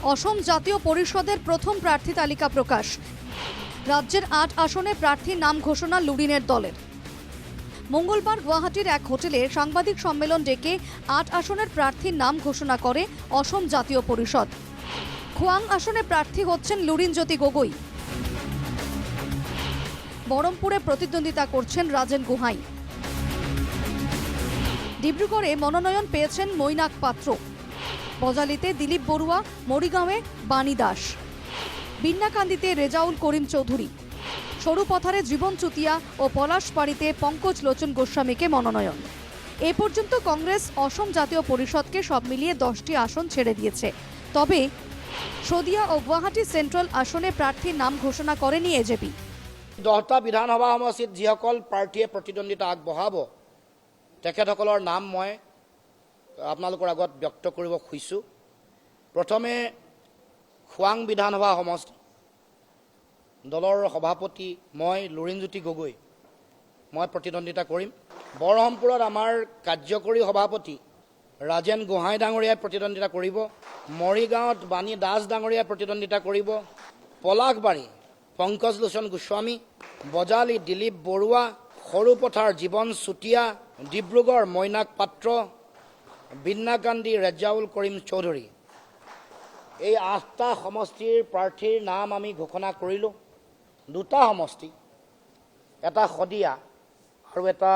অসম জাতীয় পরিষদের প্রথম প্রার্থী তালিকা প্রকাশ। রাজ্যের ৮ আসনে প্রার্থীর নাম ঘোষণা লুরিনের দলের। মঙ্গলবার গুয়াহাটির এক হোটেলে সাংবাদিক সম্মেলন ডেকে ৮ আসনের প্রার্থীর নাম ঘোষণা করে অসম জাতীয় পরিষদ। খোয়াং আসনে প্রার্থী হচ্ছেন লুরিনজ্যোতি গগৈ। বহরমপুরে প্রতিদ্বন্দ্বিতা করছেন রাজেন গুহাই। ডিব্রুগড়ে মনোনয়ন পেয়েছেন মৈনাক পাত্র। বজালিতে দিলীপ বড়ুয়া, মরিগাঁওয়ে বাণী দাস, বিন্নাকান্দিতে রেজাউল করিম চৌধুরী, সরুপথারে জীবন চুতিয়া ও পলাশবাড়িতে পঙ্কজ লোচন গোস্বামীকে মনোনয়ন। এ পর্যন্ত কংগ্রেস অসম জাতীয় পরিষদকে সব মিলিয়ে 10টি আসন ছেড়ে দিয়েছে। তবে শদিয়া ও গুৱাহাটী সেন্ট্রাল আসনে প্রার্থীর নাম ঘোষণা করেনি এজেপি। 10টা বিধানসভা সমষ্টিত যিসকল প্ৰাৰ্থীয়ে প্ৰতিদ্বন্দ্বিতা আগবঢ়াব তেখেতসকলৰ নাম মই আপোনালোকৰ আগত ব্যক্ত কৰিব খুজিছোঁ। প্ৰথমে খোৱাং বিধানসভা সমষ্টি দলৰ সভাপতি মই লুৰিনজ্যোতি গগৈ মই প্ৰতিদ্বন্দ্বিতা কৰিম। বৰহমপুৰত আমাৰ কাৰ্যকৰী সভাপতি ৰাজেন গোহাঁই ডাঙৰীয়াই প্ৰতিদ্বন্দ্বিতা কৰিব। মৰিগাঁৱত বাণী দাস ডাঙৰীয়াই প্ৰতিদ্বন্দ্বিতা কৰিব। পলাশবাৰী পংকজ লোচন গোস্বামী, বজালি দিলীপ বড়ুৱা, সৰুপথাৰ জীৱন চুতীয়া, ডিব্ৰুগড় মৈনাক পাত্ৰ, বিন্নাকান্দি ৰেজাউল কৰিম চৌধুৰী। এই 8টা সমষ্টিৰ প্ৰাৰ্থীৰ নাম আমি ঘোষণা কৰিলোঁ। 2টা সমষ্টি, এটা শদিয়া আৰু এটা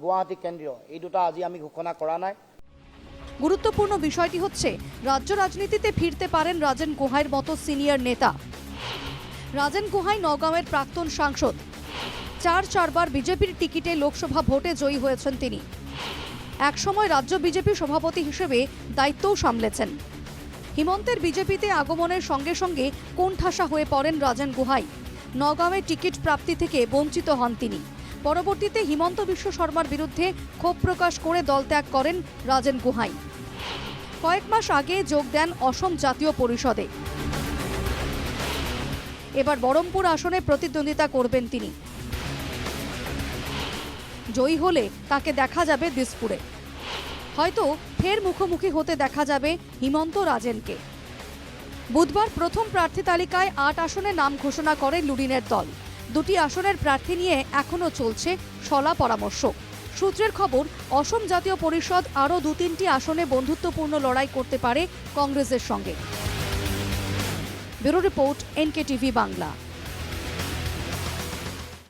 গুৱাহাটী কেন্দ্ৰীয়, এই 2টা আজি আমি ঘোষণা কৰা নাই। গুরুত্বপূর্ণ বিষয়টি হচ্ছে রাজ্য রাজনীতিতে ফিরতে পারেন রাজেন গুহাইয়ের মতো সিনিয়র নেতা। রাজেন গুহাই নগাঁওয়ের প্রাক্তন সাংসদ। 4বার বিজেপির টিকিটে লোকসভা ভোটে জয়ী হয়েছেন তিনি। একসময় রাজ্য বিজেপি সভাপতি হিসেবে দায়িত্বও সামলেছেন। হিমন্তের বিজেপিতে আগমনের সঙ্গে সঙ্গে কোণঠাসা হয়ে পড়েন রাজেন গুহাই। নগাঁওয়ে টিকিট প্রাপ্তি থেকে বঞ্চিত হন তিনি। পরবর্তীতে হিমন্ত বিশ্ব শর্মার বিরুদ্ধে ক্ষোভ প্রকাশ করে দল ত্যাগ করেন রাজেন গুহাই। কয়েক মাস আগে যোগ দেন অসম জাতীয় পরিষদে। এবার বহরমপুর আসনে প্রতিদ্বন্দ্বিতা করবেন তিনি। জয়ী হলে তাকে দেখা যাবে দিসপুরে। হয়তো ফের মুখোমুখি হতে দেখা যাবে হিমন্ত রাজেনকে। বুধবার প্রথম প্রার্থী তালিকায় 8 আসনে নাম ঘোষণা করে লুরিনের দল। 2টি আসনের প্রার্থী নিয়ে এখনও চলছে শলা পরামর্শ। সূত্রের খবর, অসম জাতীয় পরিষদ আরও 2-3টি আসনে বন্ধুত্বপূর্ণ লড়াই করতে পারে কংগ্রেসের সঙ্গে। Bureau report, NKTV Bangla.